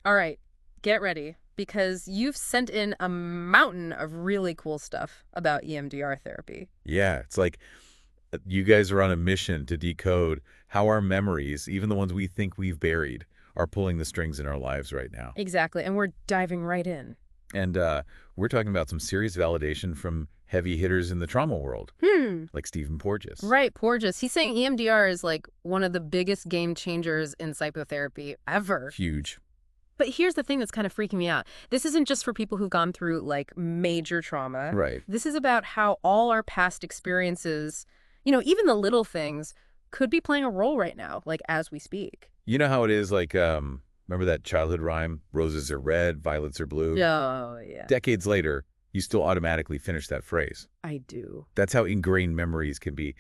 All right, get ready, because you've sent in a mountain of really cool stuff about EMDR therapy. Yeah, it's like you guys are on a mission to decode how our memories, even the ones we think we've buried, are pulling the strings in our lives right now. Exactly, and we're diving right in. And we're talking about some serious validation from heavy hitters in the trauma world, Hmm. like Stephen Porges. Right, Porges. He's saying EMDR is like one of the biggest game changers in psychotherapy ever. Huge. But here's the thing that's kind of freaking me out. This isn't just for people who've gone through like major trauma. Right. This is about how all our past experiences, even the little things, could be playing a role right now, like as we speak. You know how it is, like, remember that childhood rhyme, roses are red, violets are blue? Oh, yeah. Decades later, you still automatically finish that phrase. I do. That's how ingrained memories can be.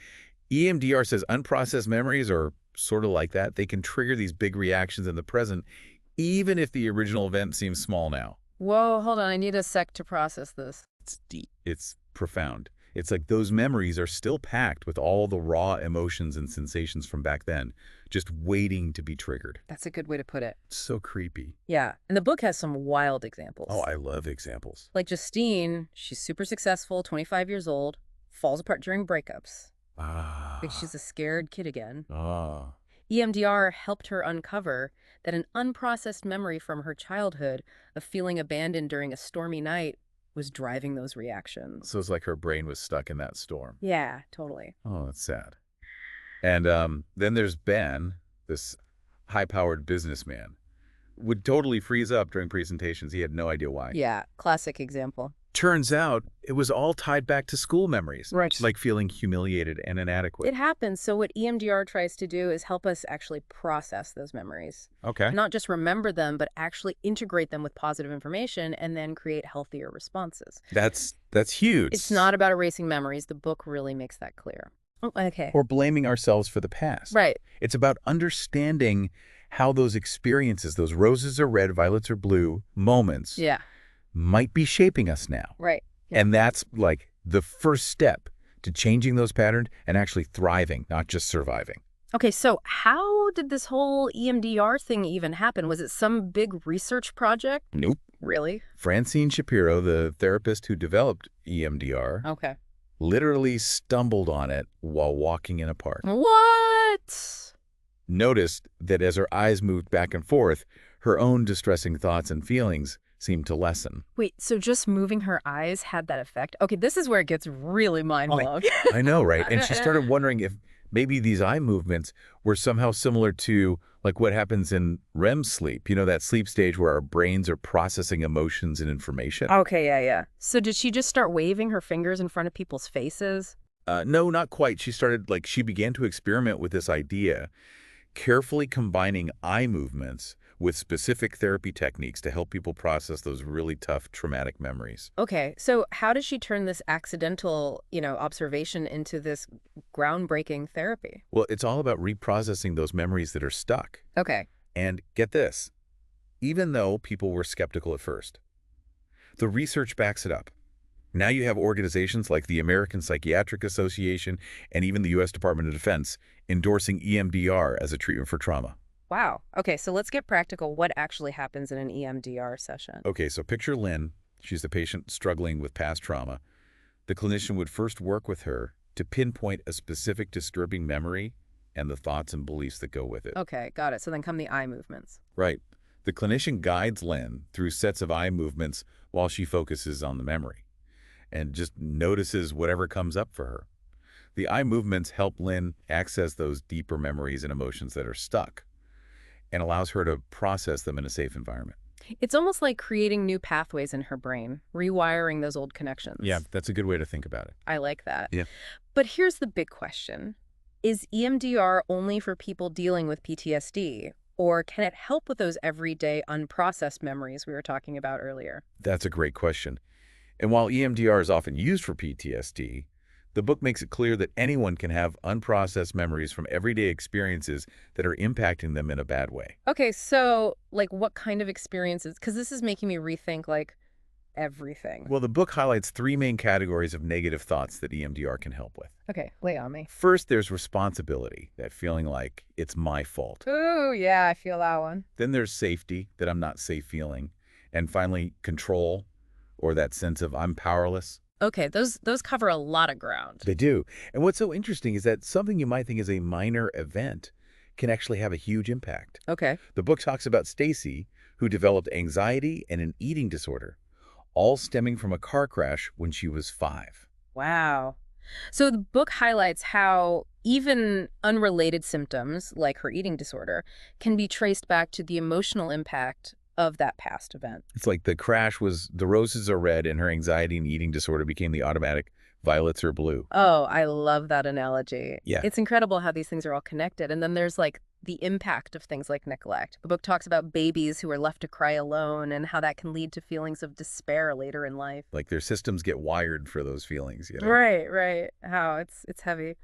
EMDR says unprocessed memories are sort of like that. They can trigger these big reactions in the present, even if the original event seems small now. Whoa, hold on. I need a sec to process this. It's deep. It's profound. It's like those memories are still packed with all the raw emotions and sensations from back then, just waiting to be triggered. That's a good way to put it. It's so creepy. Yeah. And the book has some wild examples. Oh, I love examples. Like Justine, she's super successful, 25 years old, falls apart during breakups. Because she's a scared kid again. Ah. EMDR helped her uncover that an unprocessed memory from her childhood of feeling abandoned during a stormy night was driving those reactions. So it's like her brain was stuck in that storm. Yeah, totally. Oh, that's sad. And then there's Ben, this high-powered businessman. Would totally freeze up during presentations. He had no idea why. Yeah, classic example. Turns out it was all tied back to school memories. Right. Like feeling humiliated and inadequate. It happens. So what EMDR tries to do is help us actually process those memories. Okay. Not just remember them, but actually integrate them with positive information and then create healthier responses. That's huge. It's not about erasing memories. The book really makes that clear. Oh, okay. Or blaming ourselves for the past. Right. It's about understanding how those experiences, those roses are red, violets are blue moments, Yeah. might be shaping us now. Right. Yeah. And that's like the first step to changing those patterns and actually thriving, not just surviving. Okay, so how did this whole EMDR thing even happen? Was it some big research project? Nope. Really? Francine Shapiro, the therapist who developed EMDR, Okay. literally stumbled on it while walking in a park. What? Noticed that as her eyes moved back and forth, her own distressing thoughts and feelings seemed to lessen. Wait, so just moving her eyes had that effect? Okay, this is where it gets really mind-blowing. I know, right? And she started wondering if maybe these eye movements were somehow similar to like what happens in REM sleep, that sleep stage where our brains are processing emotions and information. Okay, yeah. So did she just start waving her fingers in front of people's faces? No, not quite. She began to experiment with this idea, carefully combining eye movements with specific therapy techniques to help people process those really tough traumatic memories. Okay, so how does she turn this accidental, observation into this groundbreaking therapy? Well, it's all about reprocessing those memories that are stuck. Okay. And get this, even though people were skeptical at first, the research backs it up. Now you have organizations like the American Psychiatric Association and even the U.S. Department of Defense endorsing EMDR as a treatment for trauma. Wow. Okay, so let's get practical. What actually happens in an EMDR session? Okay, so picture Lynn. She's the patient struggling with past trauma. The clinician would first work with her to pinpoint a specific disturbing memory and the thoughts and beliefs that go with it. Okay, got it. So then come the eye movements. Right. The clinician guides Lynn through sets of eye movements while she focuses on the memory and just notices whatever comes up for her. The eye movements help Lynn access those deeper memories and emotions that are stuck and allows her to process them in a safe environment. It's almost like creating new pathways in her brain, rewiring those old connections. Yeah, that's a good way to think about it. I like that. Yeah. But here's the big question. Is EMDR only for people dealing with PTSD, or can it help with those everyday unprocessed memories we were talking about earlier? That's a great question. And while EMDR is often used for PTSD, the book makes it clear that anyone can have unprocessed memories from everyday experiences that are impacting them in a bad way. Okay, so like what kind of experiences? Because this is making me rethink like everything. Well, the book highlights three main categories of negative thoughts that EMDR can help with. Okay, lay on me. First, there's responsibility, that feeling like it's my fault. Ooh, yeah, I feel that one. Then there's safety, that I'm not safe feeling. And finally, control, or that sense of I'm powerless. Okay, those cover a lot of ground. They do. And what's so interesting is that something you might think is a minor event can actually have a huge impact. Okay. The book talks about Stacy, who developed anxiety and an eating disorder, all stemming from a car crash when she was 5. Wow. So the book highlights how even unrelated symptoms, like her eating disorder, can be traced back to the emotional impact of that past event. It's like the crash was the roses are red and her anxiety and eating disorder became the automatic violets are blue. Oh, I love that analogy. Yeah. It's incredible how these things are all connected. And then there's like the impact of things like neglect. The book talks about babies who are left to cry alone and how that can lead to feelings of despair later in life. Like their systems get wired for those feelings, you know? Right, right. How it's heavy.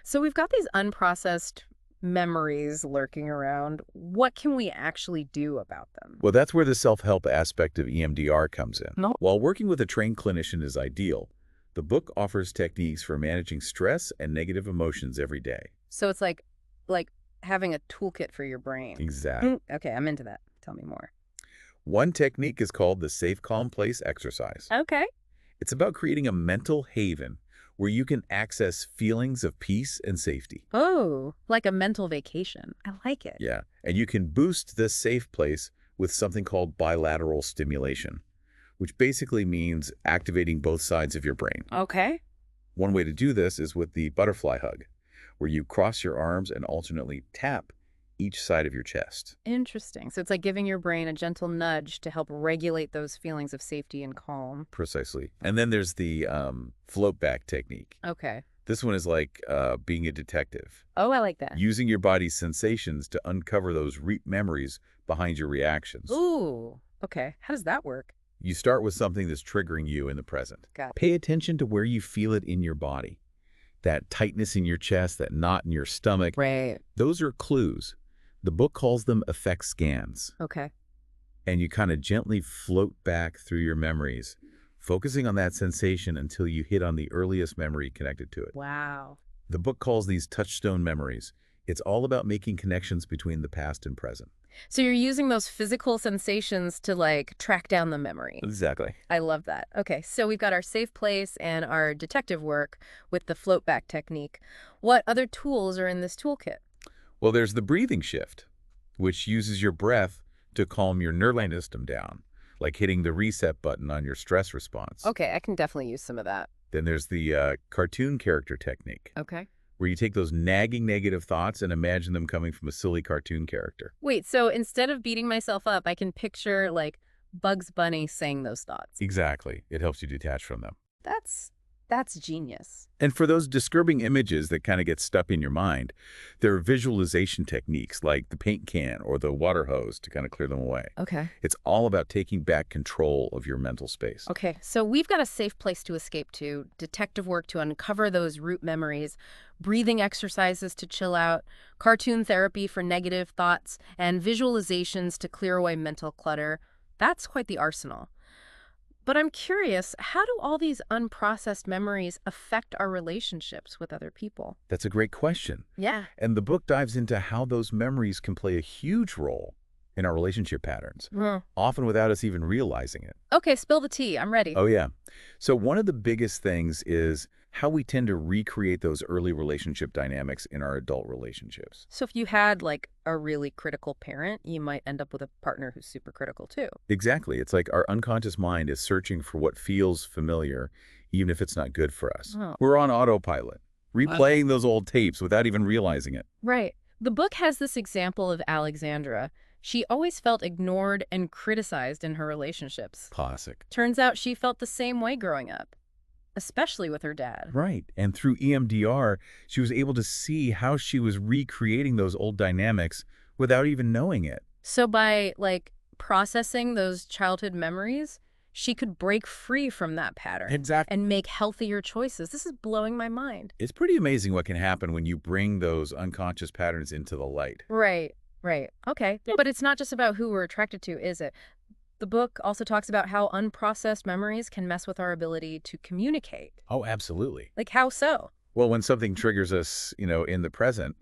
So we've got these unprocessed memories lurking around. What can we actually do about them? Well, that's where the self-help aspect of EMDR comes in. No. While working with a trained clinician is ideal, the book offers techniques for managing stress and negative emotions every day. So it's like having a toolkit for your brain. Exactly. Okay, I'm into that. Tell me more. One technique is called the Safe Calm Place exercise. Okay. It's about creating a mental haven where you can access feelings of peace and safety. Oh, like a mental vacation. I like it. Yeah, and you can boost this safe place with something called bilateral stimulation, which basically means activating both sides of your brain. Okay. One way to do this is with the butterfly hug, where you cross your arms and alternately tap each side of your chest. Interesting. So it's like giving your brain a gentle nudge to help regulate those feelings of safety and calm. Precisely. And then there's the float back technique. Okay. This one is like being a detective, Oh, I like that. using your body's sensations to uncover those memories behind your reactions. Ooh. Okay. How does that work? You start with something that's triggering you in the present. Got it. Pay attention to where you feel it in your body. That tightness in your chest, that knot in your stomach. Right. Those are clues. The book calls them effect scans. Okay. And you kind of gently float back through your memories, focusing on that sensation until you hit on the earliest memory connected to it. Wow. The book calls these touchstone memories. It's all about making connections between the past and present. So you're using those physical sensations to like track down the memory. Exactly. I love that. Okay, so we've got our safe place and our detective work with the float back technique. What other tools are in this toolkit? Well, there's the breathing shift, which uses your breath to calm your nervous system down, like hitting the reset button on your stress response. Okay, I can definitely use some of that. Then there's the cartoon character technique, Okay. where you take those nagging negative thoughts and imagine them coming from a silly cartoon character. Wait, so instead of beating myself up, I can picture like Bugs Bunny saying those thoughts. Exactly. It helps you detach from them. That's genius. And for those disturbing images that kind of get stuck in your mind, there are visualization techniques like the paint can or the water hose to kind of clear them away. Okay. It's all about taking back control of your mental space. Okay, so we've got a safe place to escape to, detective work to uncover those root memories, breathing exercises to chill out, cartoon therapy for negative thoughts, and visualizations to clear away mental clutter. That's quite the arsenal. But I'm curious, how do all these unprocessed memories affect our relationships with other people? That's a great question. Yeah. And the book dives into how those memories can play a huge role in our relationship patterns, often without us even realizing it. Okay, spill the tea. I'm ready. Oh, yeah. So one of the biggest things is how we tend to recreate those early relationship dynamics in our adult relationships. So if you had like a really critical parent, you might end up with a partner who's super critical too. Exactly. It's like our unconscious mind is searching for what feels familiar, even if it's not good for us. Oh. We're on autopilot, replaying those old tapes without even realizing it. Right. The book has this example of Alexandra. She always felt ignored and criticized in her relationships. Classic. Turns out she felt the same way growing up, especially with her dad. Right. And through EMDR, she was able to see how she was recreating those old dynamics without even knowing it. So by like processing those childhood memories, she could break free from that pattern. Exactly. And make healthier choices. This is blowing my mind. It's pretty amazing what can happen when you bring those unconscious patterns into the light. Right, right. Okay. But it's not just about who we're attracted to, is it? The book also talks about how unprocessed memories can mess with our ability to communicate. Oh, absolutely. Like, how so? Well, when something triggers us, in the present,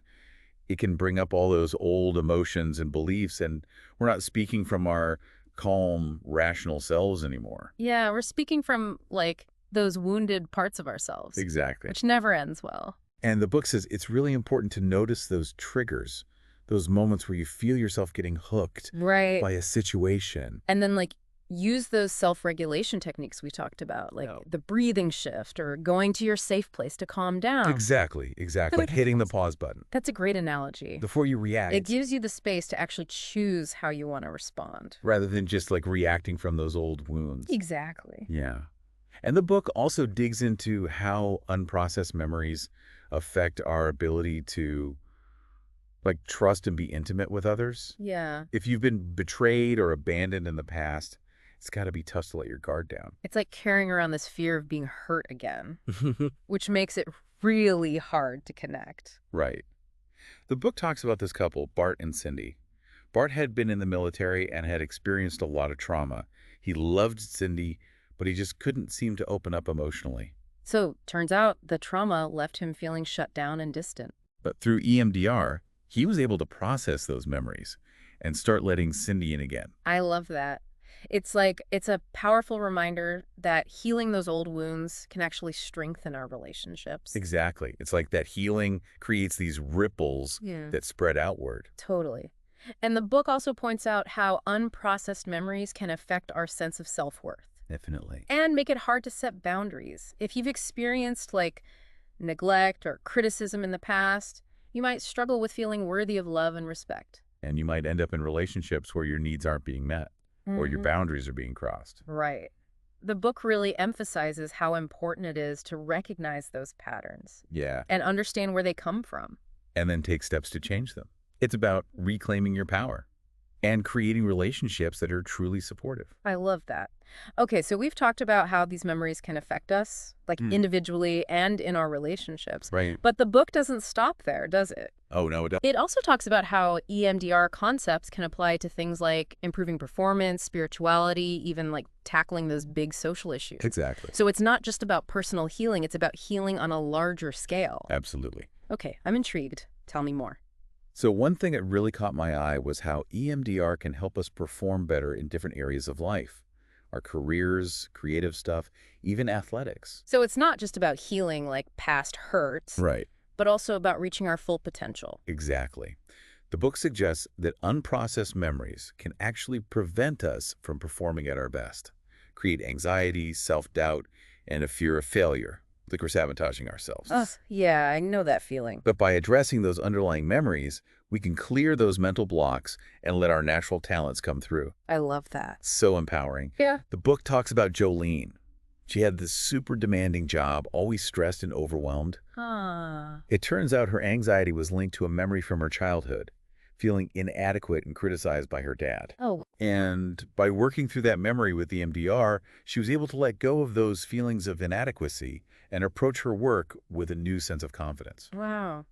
it can bring up all those old emotions and beliefs, and we're not speaking from our calm, rational selves anymore. Yeah, we're speaking from, like, those wounded parts of ourselves, Exactly. which never ends well. And the book says it's really important to notice those triggers, those moments where you feel yourself getting hooked Right. by a situation. And then, like, use those self-regulation techniques we talked about, like No. the breathing shift or going to your safe place to calm down. Exactly. Like hitting the pause button That's a great analogy. before you It react, gives you the space to actually choose how you want to respond. rather than just like reacting from those old wounds. Exactly. Yeah. And the book also digs into how unprocessed memories affect our ability to like trust and be intimate with others. Yeah. If you've been betrayed or abandoned in the past, it's got to be tough to let your guard down. It's like carrying around this fear of being hurt again, which makes it really hard to connect. Right. The book talks about this couple, Bart and Cindy. Bart had been in the military and had experienced a lot of trauma. He loved Cindy, but he just couldn't seem to open up emotionally. So, turns out the trauma left him feeling shut down and distant. But through EMDR, he was able to process those memories and start letting Cindy in again. I love that. It's like, it's a powerful reminder that healing those old wounds can actually strengthen our relationships. Exactly. It's like that healing creates these ripples Yeah. that spread outward. Totally. And the book also points out how unprocessed memories can affect our sense of self-worth Definitely. and make it hard to set boundaries. If you've experienced, like, neglect or criticism in the past, you might struggle with feeling worthy of love and respect. And you might end up in relationships where your needs aren't being met or your Mhm. boundaries are being crossed. Right. The book really emphasizes how important it is to recognize those patterns Yeah. and understand where they come from. And then take steps to change them. It's about reclaiming your power and creating relationships that are truly supportive. I love that. Okay, so we've talked about how these memories can affect us, like Mm. individually and in our relationships. Right. But the book doesn't stop there, does it? Oh, no, it doesn't. It also talks about how EMDR concepts can apply to things like improving performance, spirituality, even like tackling those big social issues. Exactly. So it's not just about personal healing, it's about healing on a larger scale. Absolutely. Okay, I'm intrigued. Tell me more. So one thing that really caught my eye was how EMDR can help us perform better in different areas of life. Our careers, creative stuff, even athletics. So it's not just about healing like past hurts, Right. but also about reaching our full potential. Exactly. The book suggests that unprocessed memories can actually prevent us from performing at our best, create anxiety, self-doubt, and a fear of failure, like we're sabotaging ourselves. Ugh, yeah, I know that feeling. But by addressing those underlying memories, we can clear those mental blocks and let our natural talents come through. I love that. So empowering. Yeah. The book talks about Jolene. She had this super demanding job, always stressed and overwhelmed. Huh. It turns out her anxiety was linked to a memory from her childhood, feeling inadequate and criticized by her dad. Oh, And by working through that memory with the MDR, she was able to let go of those feelings of inadequacy and approach her work with a new sense of confidence. wow.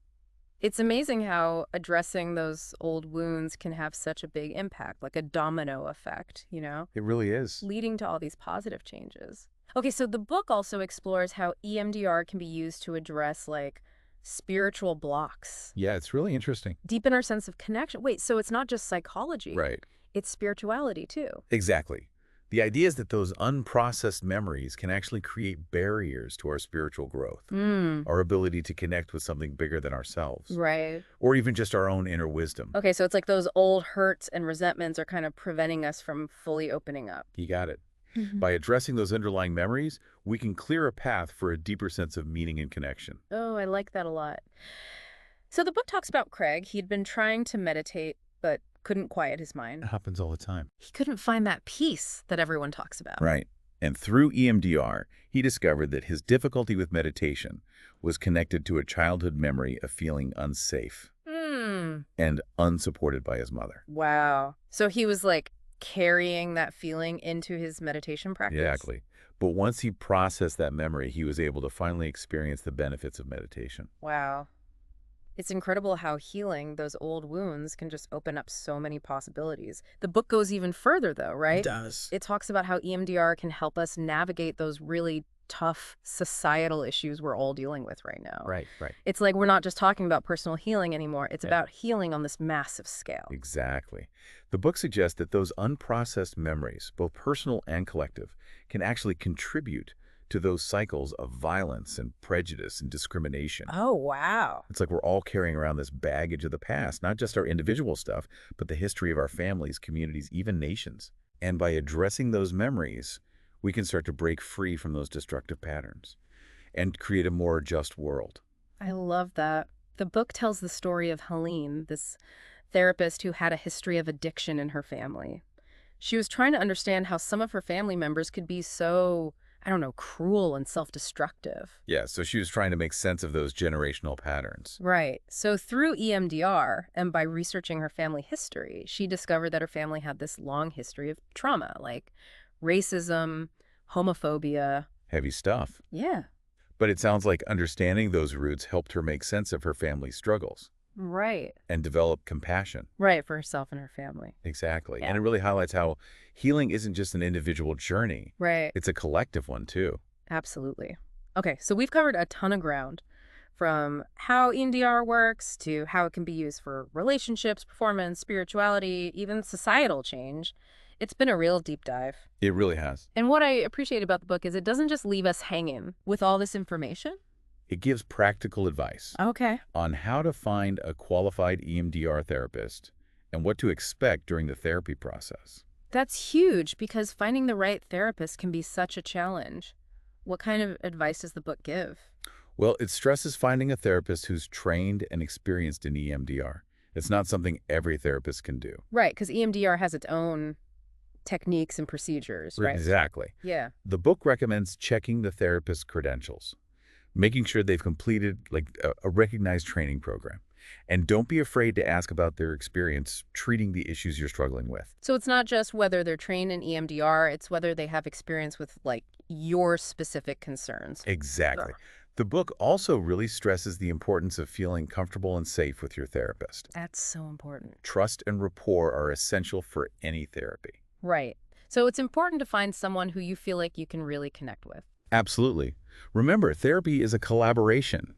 It's amazing how addressing those old wounds can have such a big impact, like a domino effect, It really is. leading to all these positive changes. Okay, so the book also explores how EMDR can be used to address, like, spiritual blocks, Yeah, it's really interesting. deepen our sense of connection. Wait, so it's not just psychology. Right. It's spirituality, too. Exactly. The idea is that those unprocessed memories can actually create barriers to our spiritual growth, our ability to connect with something bigger than ourselves, Right. or even just our own inner wisdom. Okay, so it's like those old hurts and resentments are kind of preventing us from fully opening up. You got it. By addressing those underlying memories, we can clear a path for a deeper sense of meaning and connection. Oh, I like that a lot. So the book talks about Craig. He'd been trying to meditate, but couldn't quiet his mind. It happens all the time. He couldn't find that peace that everyone talks about. Right. And through EMDR, he discovered that his difficulty with meditation was connected to a childhood memory of feeling unsafe and unsupported by his mother. Wow. So he was like carrying that feeling into his meditation practice? Exactly. But once he processed that memory, he was able to finally experience the benefits of meditation. Wow. It's incredible how healing those old wounds can just open up so many possibilities. The book goes even further, though, It right? does. It talks about how EMDR can help us navigate those really tough societal issues we're all dealing with right now. Right, right. It's like we're not just talking about personal healing anymore. It's Yeah. about healing on this massive scale. Exactly. The book suggests that those unprocessed memories, both personal and collective, can actually contribute to those cycles of violence and prejudice and discrimination. Oh, wow. It's like we're all carrying around this baggage of the past, not just our individual stuff, but the history of our families, communities, even nations. And by addressing those memories, we can start to break free from those destructive patterns and create a more just world. I love that. The book tells the story of Helene, this therapist who had a history of addiction in her family. She was trying to understand how some of her family members could be so, I don't know, cruel and self-destructive. Yeah, so she was trying to make sense of those generational patterns. Right. So through EMDR and by researching her family history, she discovered that her family had this long history of trauma, like racism, homophobia. Heavy stuff. Yeah. But it sounds like understanding those roots helped her make sense of her family's struggles Right. and develop compassion. Right, for herself and her family. Exactly. Yeah. And it really highlights how healing isn't just an individual journey. Right. It's a collective one, too. Absolutely. Okay, so we've covered a ton of ground, from how EMDR works to how it can be used for relationships, performance, spirituality, even societal change. It's been a real deep dive. It really has. And what I appreciate about the book is it doesn't just leave us hanging with all this information. It gives practical advice Okay. on how to find a qualified EMDR therapist and what to expect during the therapy process. That's huge because finding the right therapist can be such a challenge. What kind of advice does the book give? Well, it stresses finding a therapist who's trained and experienced in EMDR. It's not something every therapist can do. Right, because EMDR has its own techniques and procedures, right? Exactly. Yeah. The book recommends checking the therapist's credentials, making sure they've completed a recognized training program. And don't be afraid to ask about their experience treating the issues you're struggling with. So it's not just whether they're trained in EMDR, it's whether they have experience with, like, your specific concerns. Exactly. Ugh. The book also really stresses the importance of feeling comfortable and safe with your therapist. That's so important. Trust and rapport are essential for any therapy. Right. So it's important to find someone who you feel like you can really connect with. Absolutely. Remember, therapy is a collaboration.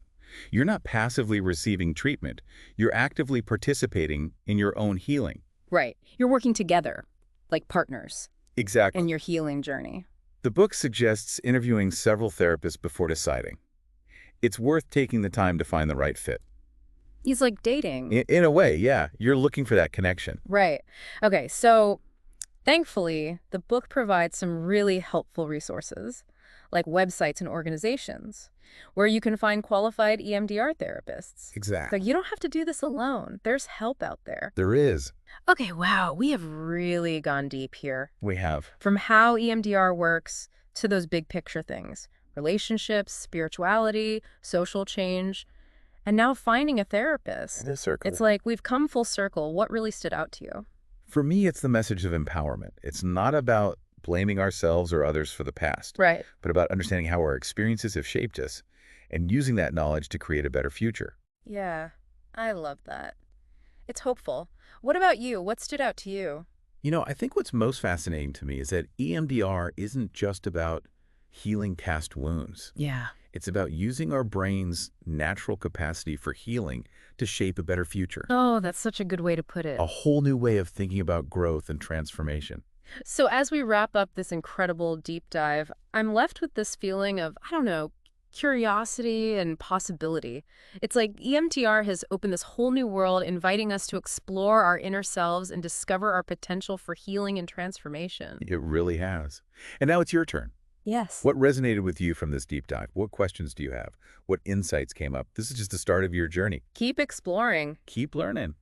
You're not passively receiving treatment. You're actively participating in your own healing. Right. You're working together, like partners, Exactly. in your healing journey. The book suggests interviewing several therapists before deciding. It's worth taking the time to find the right fit. He's like dating. In a way, yeah, you're looking for that connection. Right. Okay, so thankfully, the book provides some really helpful resources, like websites and organizations, where you can find qualified EMDR therapists. So Exactly. you don't have to do this alone. There's help out there. There is. Okay, wow, we have really gone deep here. We have. From how EMDR works to those big picture things, relationships, spirituality, social change, and now finding a therapist. The circle. It's like we've come full circle. What really stood out to you? For me, it's the message of empowerment. It's not about blaming ourselves or others for the past, Right. but about understanding how our experiences have shaped us and using that knowledge to create a better future. Yeah, I love that. It's hopeful. What about you? What stood out to you? You know, I think what's most fascinating to me is that EMDR isn't just about healing past wounds. Yeah. It's about using our brain's natural capacity for healing to shape a better future. Oh, that's such a good way to put it. A whole new way of thinking about growth and transformation. So as we wrap up this incredible deep dive, I'm left with this feeling of, I don't know, curiosity and possibility. It's like EMDR has opened this whole new world, inviting us to explore our inner selves and discover our potential for healing and transformation. It really has. And now it's your turn. Yes. What resonated with you from this deep dive? What questions do you have? What insights came up? This is just the start of your journey. Keep exploring Keep learning.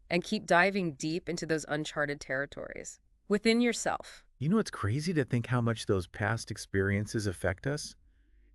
and keep diving deep into those uncharted territories within yourself. You know, it's crazy to think how much those past experiences affect us,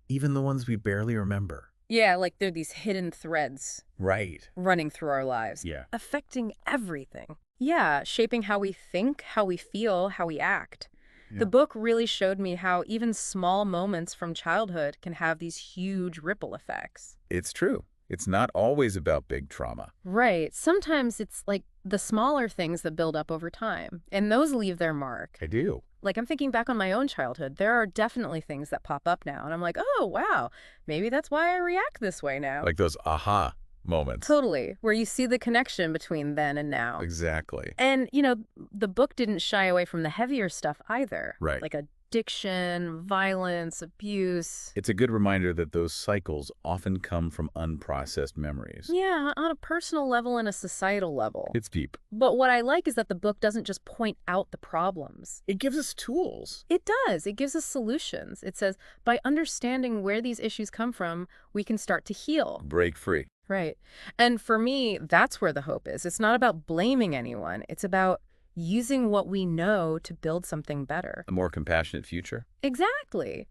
even the ones we barely remember. Yeah, like there are these hidden threads Right. running through our lives, Yeah. affecting everything. Yeah, shaping how we think, how we feel, how we act. Yeah. The book really showed me how even small moments from childhood can have these huge ripple effects. It's true. It's not always about big trauma. Right. Sometimes it's like the smaller things that build up over time, and those leave their mark. I do. Like, I'm thinking back on my own childhood. There are definitely things that pop up now, and I'm like, oh, wow, maybe that's why I react this way now. Like those aha moments. Totally, where you see the connection between then and now. Exactly. And, the book didn't shy away from the heavier stuff either. Right. Like addiction, violence, abuse. It's a good reminder that those cycles often come from unprocessed memories. Yeah, on a personal level and a societal level. It's deep. But what I like is that the book doesn't just point out the problems. It gives us tools. It does. It gives us solutions. It says, by understanding where these issues come from, we can start to heal. Break free. Right. And for me, that's where the hope is. It's not about blaming anyone. It's about using what we know to build something better. A more compassionate future. Exactly.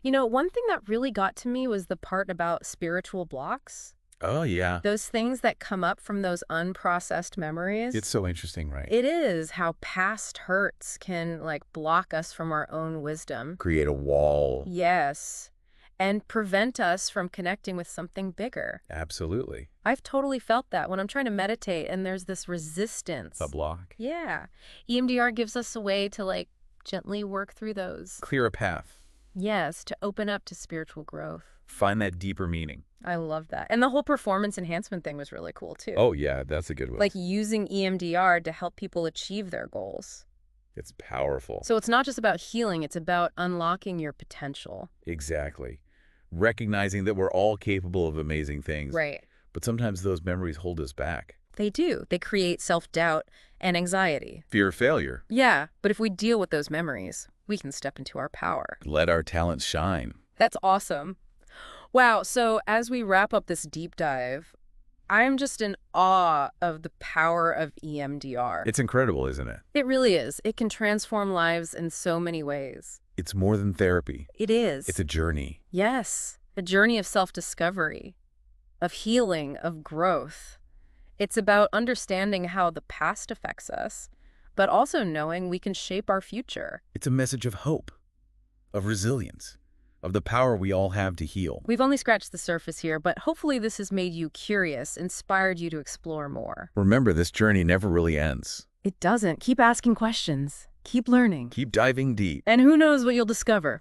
One thing that really got to me was the part about spiritual blocks. Oh, yeah. Those things that come up from those unprocessed memories. It's so interesting, right? It is how past hurts can, block us from our own wisdom. Create a wall. Yes. And prevent us from connecting with something bigger. Absolutely. I've totally felt that when I'm trying to meditate and there's this resistance. A block. Yeah. EMDR gives us a way to, gently work through those. Clear a path. Yes, to open up to spiritual growth. Find that deeper meaning. I love that. And the whole performance enhancement thing was really cool, too. Oh, yeah, that's a good one. Like using EMDR to help people achieve their goals. It's powerful. So it's not just about healing, it's about unlocking your potential. Exactly. Recognizing that we're all capable of amazing things. Right. But sometimes those memories hold us back. They do. They create self-doubt and anxiety. Fear of failure. Yeah, but if we deal with those memories, we can step into our power. Let our talents shine. That's awesome. Wow, so as we wrap up this deep dive, I'm just in awe of the power of EMDR. It's incredible, isn't it? It really is. It can transform lives in so many ways. It's more than therapy. It is. It's a journey. Yes, a journey of self-discovery, of healing, of growth. It's about understanding how the past affects us, but also knowing we can shape our future. It's a message of hope, of resilience, of the power we all have to heal. We've only scratched the surface here, but hopefully this has made you curious, inspired you to explore more. Remember, this journey never really ends. It doesn't. Keep asking questions. Keep learning. Keep diving deep. And who knows what you'll discover.